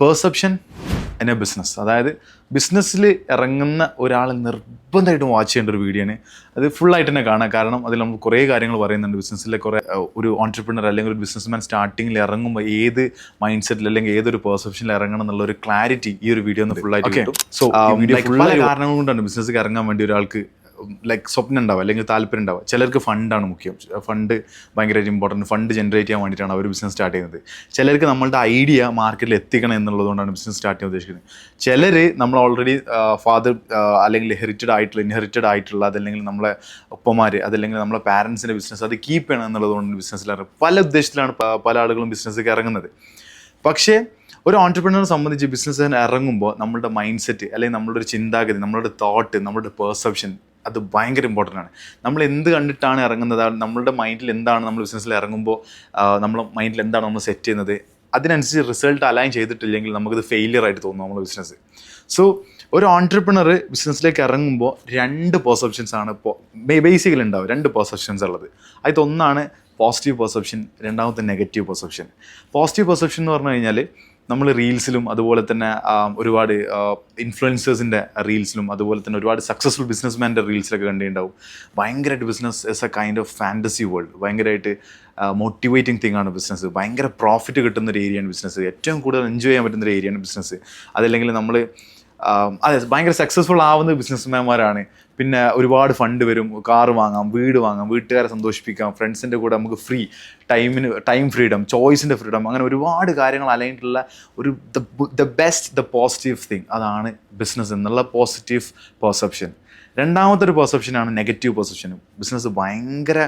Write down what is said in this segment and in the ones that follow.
Perception എന്ന business. അതായത് ബിസിനസ്സിൽ ഇറങ്ങുന്ന ഒരാൾ നിർബന്ധമായിട്ടും വാച്ച് ചെയ്യേണ്ട ഒരു വീഡിയോ ആണ്. അത് ഫുള്ളായിട്ട് തന്നെ കാണാം. കാരണം അതിൽ നമ്മൾ കുറേ കാര്യങ്ങൾ പറയുന്നുണ്ട്. ബിസിനസ്സിലെ കുറേ ഒരു ഓൺട്രപ്രണർ അല്ലെങ്കിൽ ഒരു ബിസിനസ്മാൻ സ്റ്റാർട്ടിങ്ങിൽ ഇറങ്ങുമ്പോൾ ഏത് മൈൻഡ് സെറ്റിൽ അല്ലെങ്കിൽ ഏതൊരു പെർസെപ്ഷനിൽ ഇറങ്ങണം എന്നുള്ള ഒരു ക്ലാരിറ്റി ഈ ഒരു വീഡിയോ ഒന്ന് ഫുള്ളായിട്ട് കിട്ടും. സോ പല കാരണങ്ങൾ കൊണ്ടാണ് ബിസിനസ്സിൽ ഇറങ്ങാൻ വേണ്ടി ഒരാൾക്ക് സ്വപ്നം ഉണ്ടാവുക അല്ലെങ്കിൽ താല്പര്യം ഉണ്ടാവുക. ചിലർക്ക് ഫണ്ടാണ് മുഖ്യം. ഫണ്ട് ഭയങ്കരമായിട്ട് ഇമ്പോർട്ടൻറ്റ്. ഫണ്ട് ജനറേറ്റ് ചെയ്യാൻ വേണ്ടിയിട്ടാണ് അവർ ബിസിനസ് സ്റ്റാർട്ട് ചെയ്യുന്നത്. ചിലർക്ക് നമ്മളുടെ ഐഡിയ മാർക്കറ്റിൽ എത്തിക്കണം എന്നുള്ളതുകൊണ്ടാണ് ബിസിനസ് സ്റ്റാർട്ട് ചെയ്യാൻ ഉദ്ദേശിക്കുന്നത്. ചിലർ നമ്മൾ ഓൾറെഡി ഫാദർ അല്ലെങ്കിൽ ഇൻഹെറിറ്റഡ് ആയിട്ടുള്ള അതല്ലെങ്കിൽ നമ്മളെ ഒപ്പമാർ അതല്ലെങ്കിൽ നമ്മളെ പാരൻസിൻ്റെ ബിസിനസ് അത് കീപ്പ് ചെയ്യണം എന്നുള്ളതുകൊണ്ട് ബിസിനസ്സിൽ പല ഉദ്ദേശത്തിലാണ് പല ആളുകളും ബിസിനസ്സിലേക്ക് ഇറങ്ങുന്നത്. പക്ഷേ ഒരു ഓൺട്രപ്രണറെ സംബന്ധിച്ച് ബിസിനസ്സിന് ഇറങ്ങുമ്പോൾ നമ്മളുടെ മൈൻഡ് സെറ്റ് അല്ലെങ്കിൽ നമ്മളുടെ ഒരു ചിന്താഗതി, നമ്മളുടെ തോട്ട്, നമ്മളുടെ പെർസെപ്ഷൻ അത് ഭയങ്കര ഇമ്പോർട്ടൻ്റ് ആണ്. നമ്മൾ എന്ത് കണ്ടിട്ടാണ് ഇറങ്ങുന്നത്, നമ്മളുടെ മൈൻഡിൽ എന്താണ് നമ്മൾ ബിസിനസ്സിൽ ഇറങ്ങുമ്പോൾ നമ്മളെ മൈൻഡിൽ എന്താണ് നമ്മൾ സെറ്റ് ചെയ്യുന്നത്, അതിനനുസരിച്ച് റിസൾട്ട് അലൈൻ ചെയ്തിട്ടില്ലെങ്കിൽ നമുക്കത് ഫെയിലിയർ ആയിട്ട് തോന്നും നമ്മുടെ ബിസിനസ്. സോ ഒരു ഓൺട്രപ്രണർ ബിസിനസ്സിലേക്ക് ഇറങ്ങുമ്പോൾ 2 പെർസെപ്ഷൻസ് ആണ് ഇപ്പോൾ ബേസിക്കലി ഉണ്ടാവും. 2 പെർസെപ്ഷൻസ് ഉള്ളത്. അതിലൊന്നാണ് പോസിറ്റീവ് പെർസെപ്ഷൻ, രണ്ടാമത്തെ നെഗറ്റീവ് പെർസെപ്ഷൻ. പോസിറ്റീവ് പെർസെപ്ഷൻ എന്ന് പറഞ്ഞു കഴിഞ്ഞാൽ നമ്മൾ റീൽസിലും അതുപോലെ തന്നെ ഒരുപാട് ഇൻഫ്ലുവൻസേഴ്സിൻ്റെ റീൽസിലും അതുപോലെ തന്നെ ഒരുപാട് സക്സസ്ഫുൾ ബിസിനസ്മാൻ്റെ റീൽസിലൊക്കെ കണ്ടിട്ടുണ്ടാവും. ഭയങ്കരമായിട്ട് business is A kind of fantasy world. ഭയങ്കരമായിട്ട് മോട്ടിവേറ്റിംഗ് തിങ് ആണ് ബിസിനസ്. ഭയങ്കര പ്രോഫിറ്റ് കിട്ടുന്ന ഒരു ഏരിയയാണ് ബിസിനസ്. ഏറ്റവും കൂടുതൽ എൻജോയ് ചെയ്യാൻ പറ്റുന്ന ഒരു ഏരിയയാണ് ബിസിനസ്. അതല്ലെങ്കിൽ നമ്മൾ അതെ ഭയങ്കര സക്സസ്ഫുൾ ആവുന്ന ബിസിനസ്മാന്മാരാണ്. പിന്നെ ഒരുപാട് ഫണ്ട് വരും, കാറ് വാങ്ങാം, വീട് വാങ്ങാം, വീട്ടുകാരെ സന്തോഷിപ്പിക്കാം, ഫ്രണ്ട്സിൻ്റെ കൂടെ നമുക്ക് ടൈം ഫ്രീഡം, ചോയ്സിൻ്റെ ഫ്രീഡം, അങ്ങനെ ഒരുപാട് കാര്യങ്ങൾ അലൈൻഡുള്ള ഒരു ദ പോസിറ്റീവ് തിങ് അതാണ് ബിസിനസ് എന്നുള്ള പോസിറ്റീവ് പെർസെപ്ഷൻ. രണ്ടാമത്തെ ഒരു പെർസെപ്ഷനാണ് നെഗറ്റീവ് പെർസെപ്ഷൻ. ബിസിനസ് ഭയങ്കര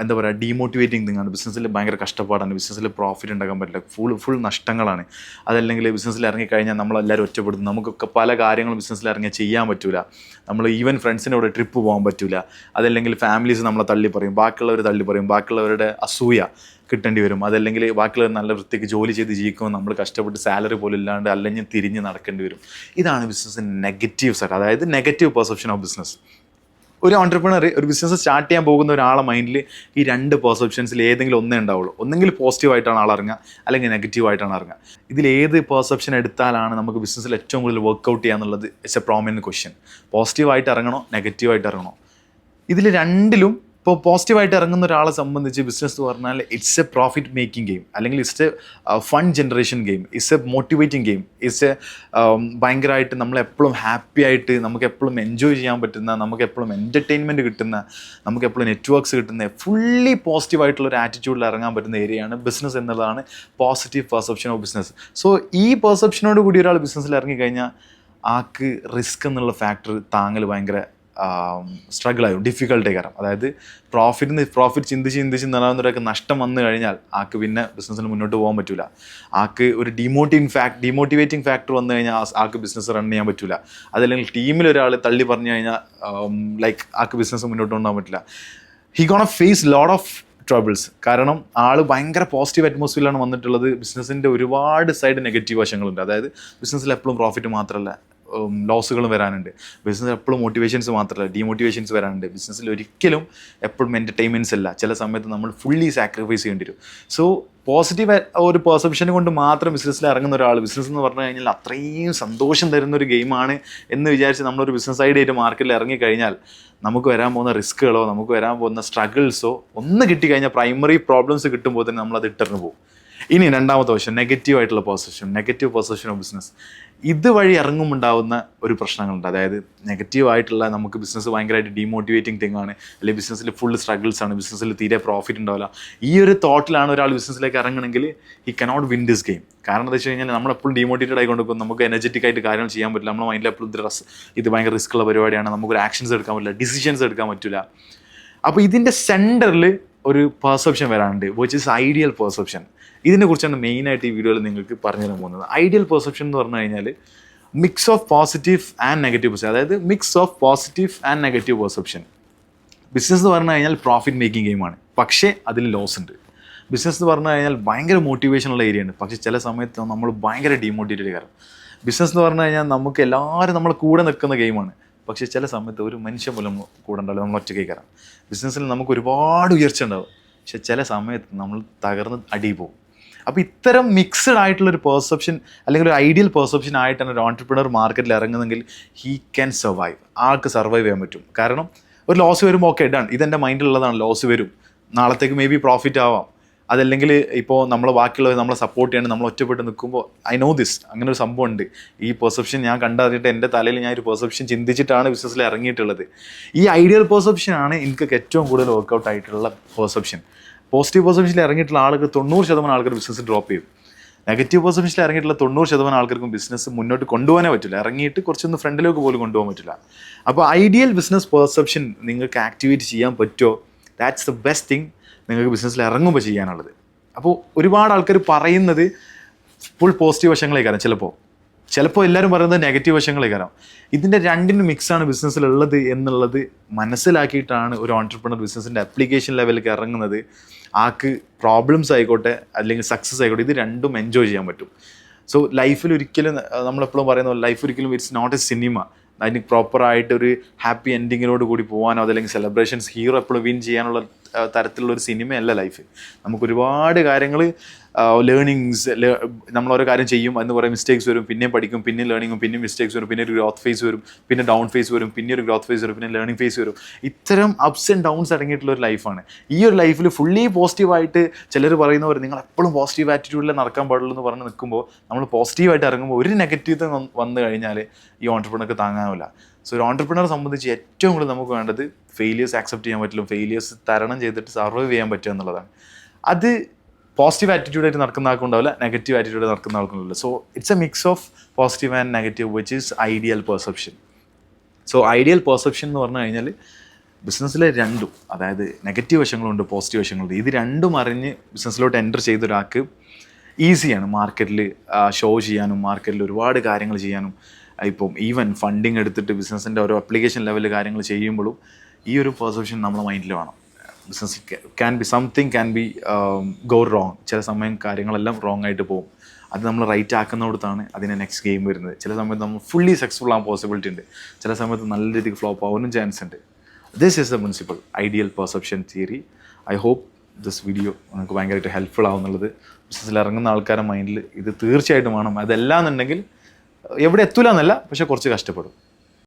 എന്താ പറയുക ഡീമോട്ടിവേറ്റിംഗ് തിങ്ങാണ്. ബിസിനസ്സിൽ ഭയങ്കര കഷ്ടപ്പാടാണ്. ബിസിനസ്സിൽ പ്രോഫിറ്റ് ഉണ്ടാക്കാൻ പറ്റില്ല. ഫുൾ നഷ്ടങ്ങളാണ്. അതല്ലെങ്കിൽ ബിസിനസ്സിൽ ഇറങ്ങിക്കഴിഞ്ഞാൽ നമ്മളെല്ലാവരും ഒറ്റപ്പെടുന്നു. നമുക്കൊക്കെ പല കാര്യങ്ങളും ബിസിനസ്സിൽ ഇറങ്ങിയാൽ ചെയ്യാൻ പറ്റില്ല. നമ്മൾ ഈവൻ ഫ്രണ്ട്സിൻ്റെ കൂടെ ട്രിപ്പ് പോകാൻ പറ്റില്ല. അതല്ലെങ്കിൽ ഫാമിലീസ് നമ്മളെ തള്ളി പറയും, ബാക്കിയുള്ളവർ തള്ളി പറയും, ബാക്കിയുള്ളവരുടെ അസൂയ കിട്ടേണ്ടി വരും. അതല്ലെങ്കിൽ ബാക്കിയുള്ളവർ നല്ല വൃത്തിക്ക് ജോലി ചെയ്ത് ജീവിക്കുമ്പോൾ നമ്മൾ കഷ്ടപ്പെട്ട് സാലറി പോലും ഇല്ലാണ്ട് അല്ലെങ്കിൽ തിരിഞ്ഞ് നടക്കേണ്ടി വരും. ഇതാണ് ബിസിനസ്സിൻ്റെ നെഗറ്റീവ് സൈഡ്, അതായത് നെഗറ്റീവ് പെർസെപ്ഷൻ ഓഫ് ബിസിനസ്. ഒരു ഓൺട്രപ്രണർ ഒരു ബിസിനസ് സ്റ്റാർട്ട് ചെയ്യാൻ പോകുന്ന ഒരാളെ മൈൻഡിൽ ഈ 2 പെർസെപ്ഷൻസിൽ ഏതെങ്കിലും ഒന്നേ ഉണ്ടാവുള്ളൂ. ഒന്നെങ്കിൽ പോസിറ്റീവായിട്ടാണ് ആൾ ഇറങ്ങുക, അല്ലെങ്കിൽ നെഗറ്റീവായിട്ടാണ് ഇറങ്ങുക. ഇതിൽ ഏത് പെർസെപ്ഷൻ എടുത്താലാണ് നമുക്ക് ബിസിനസ്സിൽ ഏറ്റവും കൂടുതൽ വർക്കൗട്ട് ചെയ്യാന്നുള്ളത് ഇറ്റ്സ് എ പ്രോമിനൻറ്റ് ക്വസ്റ്റ്യൻ. പോസിറ്റീവായിട്ട് ഇറങ്ങണോ നെഗറ്റീവായിട്ട് ഇറങ്ങണോ? ഇതിൽ രണ്ടിലും ഇപ്പോൾ പോസിറ്റീവായിട്ട് ഇറങ്ങുന്ന ഒരാളെ സംബന്ധിച്ച് ബിസിനസ് എന്ന് പറഞ്ഞാൽ it's a profit making game, അല്ലെങ്കിൽ it's a fund generation game, it's a motivating game, it's a ഭയങ്കരമായിട്ട് നമ്മളെപ്പോഴും ഹാപ്പി ആയിട്ട് നമുക്ക് എപ്പോഴും എൻജോയ് ചെയ്യാൻ പറ്റുന്ന, നമുക്ക് എപ്പോഴും എൻ്റർടൈൻമെൻറ്റ് കിട്ടുന്ന, നമുക്ക് എപ്പോഴും നെറ്റ്വർക്ക്സ് കിട്ടുന്ന, ഫുള്ളി പോസിറ്റീവായിട്ടുള്ള ഒരു ആറ്റിറ്റ്യൂഡിൽ ഇറങ്ങാൻ പറ്റുന്ന ഏരിയയാണ് ബിസിനസ് എന്നുള്ളതാണ് positive perception of business. So ഈ പെർസെപ്ഷനോട് കൂടി ഒരാൾ ബിസിനസ്സിൽ ഇറങ്ങിക്കഴിഞ്ഞാൽ ആൾക്ക് റിസ്ക് എന്നുള്ള ഫാക്ടർ താങ്ങൽ ഭയങ്കര സ്ട്രഗിളായും ഡിഫിക്കൽട്ടായി കാരണം. അതായത് പ്രോഫിറ്റ് ചിന്തിച്ച് നിലനിന്നൊരാൾക്ക് നഷ്ടം വന്നു കഴിഞ്ഞാൽ ആൾക്ക് പിന്നെ ബിസിനസ്സിൽ മുന്നോട്ട് പോകാൻ പറ്റില്ല. ആൾക്ക് ഒരു ഡീമോട്ടിവേറ്റിംഗ് ഫാക്ടർ വന്നു കഴിഞ്ഞാൽ ആൾക്ക് ബിസിനസ് റൺ ചെയ്യാൻ പറ്റില്ല. അതല്ലെങ്കിൽ ടീമിൽ ഒരാൾ തള്ളി പറഞ്ഞു കഴിഞ്ഞാൽ ആൾക്ക് ബിസിനസ് മുന്നോട്ട് കൊണ്ടുപോകാൻ പറ്റില്ല. He gonna face lot of troubles. കാരണം ആൾ ഭയങ്കര പോസിറ്റീവ് അറ്റ്മോസ്ഫിയറിലാണ് വന്നിട്ടുള്ളത്. ബിസിനസ്സിൻ്റെ ഒരുപാട് സൈഡ് നെഗറ്റീവ് വശങ്ങളുണ്ട്. അതായത് ബിസിനസ്സിൽ എപ്പോഴും പ്രോഫിറ്റ് മാത്രമല്ല, ലോസുകളും വരാനുണ്ട്. ബിസിനസ്സിൽ എപ്പോഴും മോട്ടിവേഷൻസ് മാത്രമല്ല, ഡീമോട്ടിവേഷൻസ് വരാനുണ്ട്. ബിസിനസ്സിൽ ഒരിക്കലും എപ്പോഴും എൻ്റർടൈൻമെൻറ്റ്സ് അല്ല. ചില സമയത്ത് നമ്മൾ ഫുള്ളി സാക്രിഫൈസ് ചെയ്യേണ്ടി വരും. സോ പോസിറ്റീവ് ഒരു പെർസെപ്ഷൻ കൊണ്ട് മാത്രം ബിസിനസ്സിൽ ഇറങ്ങുന്ന ഒരാൾ, ബിസിനസ് എന്ന് പറഞ്ഞു കഴിഞ്ഞാൽ അത്രയും സന്തോഷം തരുന്ന ഒരു ഗെയിമാണ് എന്ന് വിചാരിച്ച് നമ്മളൊരു ബിസിനസ് ഐഡിയ ആയിട്ട് മാർക്കറ്റിൽ ഇറങ്ങിക്കഴിഞ്ഞാൽ നമുക്ക് വരാൻ പോകുന്ന റിസ്ക്കുകളോ നമുക്ക് വരാൻ പോകുന്ന സ്ട്രഗിൾസോ ഒന്ന് കിട്ടിക്കഴിഞ്ഞാൽ പ്രൈമറി പ്രോബ്ലംസ് കിട്ടുമ്പോൾ തന്നെ നമ്മളത് ഇട്ടെറിഞ്ഞു പോകും. ഇനി രണ്ടാമത്തെ വശം നെഗറ്റീവായിട്ടുള്ള നെഗറ്റീവ് പെർസെപ്ഷൻ ഓഫ് ബിസിനസ്. ഇതുവഴി ഇറങ്ങുമുണ്ടാവുന്ന ഒരു പ്രശ്നങ്ങളുണ്ട്. അതായത് നെഗറ്റീവായിട്ടുള്ള നമുക്ക് ബിസിനസ് ഭയങ്കരമായിട്ട് ഡീമോട്ടിവേറ്റിംഗ് തിങ് ആണ്, അല്ലെങ്കിൽ ബിസിനസ്സിൽ ഫുൾ സ്ട്രഗിൾസ് ആണ്, ബിസിനസ്സിൽ തീരെ പ്രോഫിറ്റ് ഉണ്ടാവില്ല. ഈ ഒരു തോട്ടിലാണ് ഒരാൾ ബിസിനസ്സിലേക്ക് ഇറങ്ങണമെങ്കിൽ he cannot win this game. കാരണം എന്താ വെച്ച് കഴിഞ്ഞാൽ നമ്മളെപ്പോഴും ഡീമോട്ടിവേറ്റഡ് ആയിക്കൊണ്ടിരിക്കും. നമുക്ക് എനർജറ്റിക് ആയിട്ട് കാര്യങ്ങൾ ചെയ്യാൻ പറ്റില്ല. നമ്മുടെ മൈൻഡിൽ എപ്പോഴും ഇത് ഭയങ്കര റിസ്ക് ഉള്ള പരിപാടിയാണ്, നമുക്കൊരു ആക്ഷൻസ് എടുക്കാൻ പറ്റില്ല, ഡിസിഷൻസ് എടുക്കാൻ പറ്റില്ല. അപ്പോൾ ഇതിൻ്റെ സെൻറ്ററിൽ ഒരു പെർസെപ്ഷൻ വരാനുണ്ട്, വിച്ച് ഇസ് ഐഡിയൽ പെർസെപ്ഷൻ. ഇതിനെക്കുറിച്ചാണ് മെയിനായിട്ട് ഈ വീഡിയോയിൽ നിങ്ങൾക്ക് പറഞ്ഞു തരാൻ പോകുന്നത്. ഐഡിയൽ പെർസെപ്ഷൻ എന്ന് പറഞ്ഞു കഴിഞ്ഞാൽ mix of positive and negative perception. അതായത് mix of positive and negative perception. Business എന്ന് പറഞ്ഞു കഴിഞ്ഞാൽ പ്രോഫിറ്റ് മേക്കിംഗ് ഗെയിമാണ്, പക്ഷേ അതിൽ ലോസ് ഉണ്ട്. ബിസിനസ് എന്ന് പറഞ്ഞു കഴിഞ്ഞാൽ ഭയങ്കര മോട്ടിവേഷനുള്ള ഏരിയയാണ്, പക്ഷേ ചില സമയത്ത് നമ്മൾ ഭയങ്കര ഡീമോട്ടിവേറ്റഡ് കാരണം. ബിസിനസ് എന്ന് പറഞ്ഞു കഴിഞ്ഞാൽ നമുക്ക് എല്ലാവരും നമ്മളെ കൂടെ നിൽക്കുന്ന ഗെയിമാണ്, പക്ഷേ ചില സമയത്ത് ഒരു മനുഷ്യൻ പോലും കൂടെ ഉണ്ടാവില്ല, നമ്മൾ ഒറ്റയ്ക്ക് കയറാം. ബിസിനസ്സിൽ നമുക്ക് ഒരുപാട് ഉയർച്ച ഉണ്ടാവും, പക്ഷെ ചില സമയത്ത് നമ്മൾ തകർന്ന് അടി പോകും. അപ്പോൾ ഇത്തരം മിക്സഡ് ആയിട്ടുള്ളൊരു പെർസെപ്ഷൻ അല്ലെങ്കിൽ ഒരു ഐഡിയൽ പെർസെപ്ഷൻ ആയിട്ടാണ് ഒരു ഓൺട്രപ്രണർ മാർക്കറ്റിൽ ഇറങ്ങുന്നതെങ്കിൽ ഹീ ക്യാൻ സർവൈവ്. ആൾക്ക് സർവൈവ് ചെയ്യാൻ പറ്റും. കാരണം ഒരു ലോസ് വരുമ്പോൾ ഓക്കെ ഡൺ, ഇതെൻ്റെ മൈൻഡിലുള്ളതാണ്, ലോസ് വരും, നാളത്തേക്ക് മേ ബി പ്രോഫിറ്റ് ആവാം. അതല്ലെങ്കിൽ ഇപ്പോൾ നമ്മൾ ബാക്കിയുള്ളവർ നമ്മളെ സപ്പോർട്ട് ചെയ്യണം, നമ്മൾ ഒറ്റപ്പെട്ട് നിൽക്കുമ്പോൾ ഐ നോ ദിസ്, അങ്ങനെ ഒരു സംഭവം ഉണ്ട്. ഈ പെർസെപ്ഷൻ ഞാൻ കണ്ടറിഞ്ഞിട്ട് എൻ്റെ തലയിൽ ഞാൻ ഒരു പെർസെപ്ഷൻ ചിന്തിച്ചിട്ടാണ് ബിസിനസ്സിൽ ഇറങ്ങിയിട്ടുള്ളത്. ഈ ഐഡിയൽ പെർസെപ്ഷനാണ് എനിക്ക് ഏറ്റവും കൂടുതൽ വർക്കൗട്ട് ആയിട്ടുള്ള പെർസെപ്ഷൻ. പോസിറ്റീവ് പെർസെപ്ഷനിൽ ഇറങ്ങിയിട്ടുള്ള ആളുകൾ 90% ആൾക്കാർ ബിസിനസ് ഡ്രോപ്പ് ചെയ്യും. നെഗറ്റീവ് പെർസെപ്ഷനിൽ ഇറങ്ങിയിട്ടുള്ള 90% ആൾക്കാർക്കും ബിസിനസ് മുന്നോട്ട് കൊണ്ടുപോകാനേ പറ്റില്ല, ഇറങ്ങിയിട്ട് കുറച്ചൊന്ന് ഫ്രണ്ടിലേക്ക് പോലും കൊണ്ടുപോകാൻ പറ്റില്ല. അപ്പോൾ ഐഡിയൽ ബിസിനസ് പെർസെപ്ഷൻ നിങ്ങൾക്ക് ആക്ടിവേറ്റ് ചെയ്യാൻ പറ്റുമോ, ദാറ്റ്സ് ദ ബെസ്റ്റ് തിങ് നിങ്ങൾക്ക് ബിസിനസ്സിൽ ഇറങ്ങുമ്പോൾ ചെയ്യാനുള്ളത്. അപ്പോൾ ഒരുപാട് ആൾക്കാർ പറയുന്നത് ഫുൾ പോസിറ്റീവ് വശങ്ങളേക്കാരം, ചിലപ്പോൾ എല്ലാവരും പറയുന്നത് നെഗറ്റീവ് വശങ്ങളേക്കാരം. ഇതിൻ്റെ രണ്ടിനും മിക്സാണ് ബിസിനസ്സിലുള്ളത് എന്നുള്ളത് മനസ്സിലാക്കിയിട്ടാണ് ഒരു ഓൺട്രപ്രണർ ബിസിനസ്സിൻ്റെ അപ്ലിക്കേഷൻ ലെവലിലേക്ക് ഇറങ്ങുന്നത്. ആൾക്ക് പ്രോബ്ലംസ് ആയിക്കോട്ടെ അല്ലെങ്കിൽ സക്സസ് ആയിക്കോട്ടെ, ഇത് രണ്ടും എൻജോയ് ചെയ്യാൻ പറ്റും. സോ ലൈഫിൽ ഒരിക്കലും നമ്മളെപ്പോഴും പറയുന്ന പോലെ ലൈഫ് ഒരിക്കലും ഇറ്റ്സ് നോട്ട് എ സിനിമ. അതിന് പ്രോപ്പറായിട്ടൊരു ഹാപ്പി എൻഡിങ്ങിനോട് കൂടി പോകാനോ അതല്ലെങ്കിൽ സെലിബ്രേഷൻസ് ഹീറോ എപ്പോഴും വിൻ ചെയ്യാനുള്ള തരത്തിലുള്ളൊരു സിനിമയല്ല ലൈഫ്. നമുക്ക് ഒരുപാട് കാര്യങ്ങൾ ലേണിങ്സ്, നമ്മൾ ഓരോ കാര്യം ചെയ്യും, എന്ന് കുറേ മിസ്റ്റേക്സ് വരും, പിന്നെയും പഠിക്കും, പിന്നെ ലേണിങ്ങും, പിന്നെ മിസ്റ്റേക്സ് വരും, പിന്നെ ഒരു ഗ്രോത്ത് ഫേസ് വരും, പിന്നെ ഡൗൺ ഫേസ് വരും, പിന്നെ ഒരു ഗ്രോത്ത് ഫേസ് വരും, പിന്നെ ലേണിംഗ് ഫേസ് വരും. ഇത്തരം അപ്സ് ആൻഡ് ഡൗൺസ് അടങ്ങിയിട്ടുള്ള ഒരു ലൈഫാണ്. ഈ ഒരു ലൈഫിൽ ഫുള്ളി പോസിറ്റീവായിട്ട് ചിലർ പറയുന്നവർ നിങ്ങൾ എപ്പോഴും പോസിറ്റീവ് ആറ്റിറ്റ്യൂഡിൽ നടക്കാൻ പാടുള്ളൂ എന്ന് പറഞ്ഞ് നിൽക്കുമ്പോൾ നമ്മൾ പോസിറ്റീവായിട്ട് ഇറങ്ങുമ്പോൾ ഒരു നെഗറ്റീവ് വന്നു കഴിഞ്ഞാൽ ഈ ഓൺട്രപ്രണർക്ക് താങ്ങാനില്ല. സോ ഒരു ഓൺട്രപ്രണറെ സംബന്ധിച്ച് ഏറ്റവും കൂടുതൽ നമുക്ക് വേണ്ടത് ഫെയിലിയേഴ്സ് ആക്സെപ്റ്റ് ചെയ്യാൻ പറ്റില്ല, ഫെയിലിയേഴ്സ് തരണം ചെയ്തിട്ട് സർവൈവ് ചെയ്യാൻ പറ്റുക എന്നുള്ളതാണ്. അത് പോസിറ്റീവ് ആറ്റിറ്റ്യൂഡായിട്ട് നടക്കുന്ന ആൾക്കുണ്ടാവില്ല, നെഗറ്റീവ് ആറ്റിറ്റ്യൂഡ് നടക്കുന്ന ആൾക്കുണ്ടാവില്ല. So it's a mix of positive and negative which is ideal perception. So ideal perception എന്ന് പറഞ്ഞു കഴിഞ്ഞാൽ ബിസിനസ്സിലെ രണ്ടും, അതായത് നെഗറ്റീവ് വശങ്ങളുണ്ട്, പോസിറ്റീവ് വശങ്ങളുണ്ട്. ഇത് രണ്ടും അറിഞ്ഞ് ബിസിനസ്സിലോട്ട് എൻ്റർ ചെയ്ത ഒരാൾക്ക് ഈസിയാണ് മാർക്കറ്റിൽ ഷോ ചെയ്യാനും മാർക്കറ്റിൽ ഒരുപാട് കാര്യങ്ങൾ ചെയ്യാനും. ഇപ്പം ഈവൻ ഫണ്ടിങ് എടുത്തിട്ട് ബിസിനസ്സിൻ്റെ ഓരോ അപ്ലിക്കേഷൻ ലെവലിൽ കാര്യങ്ങൾ ചെയ്യുമ്പോഴും ഈ ഒരു പെർസെപ്ഷൻ നമ്മളെ മൈൻഡിൽ വേണം. Business can be something can be go wrong. ചില സമയം കാര്യങ്ങളെല്ലാം റോങ് ആയിട്ട് പോകും. അത് നമ്മൾ റൈറ്റ് ആക്കുന്നിടത്താണ് അതിൻ്റെ നെക്സ്റ്റ് ഗെയിം വരുന്നത്. ചില സമയത്ത് നമ്മൾ ഫുള്ളി സക്സസ്ഫുൾ ആകാൻ പോസിബിലിറ്റി ഉണ്ട്, ചില സമയത്ത് നല്ല രീതിക്ക് ഫ്ലോപ്പ് ആവാനും ചാൻസ് ഉണ്ട്. This is the principle ideal perception theory. I hope this video നിങ്ങൾക്ക് ഭയങ്കരമായിട്ട് ഹെൽപ്ഫുൾ ആവുന്നുള്ളത്. ബിസിനസ്സിൽ ഇറങ്ങുന്ന ആൾക്കാരുടെ മൈൻഡിൽ ഇത് തീർച്ചയായിട്ടും വേണം. അതല്ലാന്നുണ്ടെങ്കിൽ എവിടെ എത്തൂല എന്നല്ല, പക്ഷെ കുറച്ച് കഷ്ടപ്പെടും.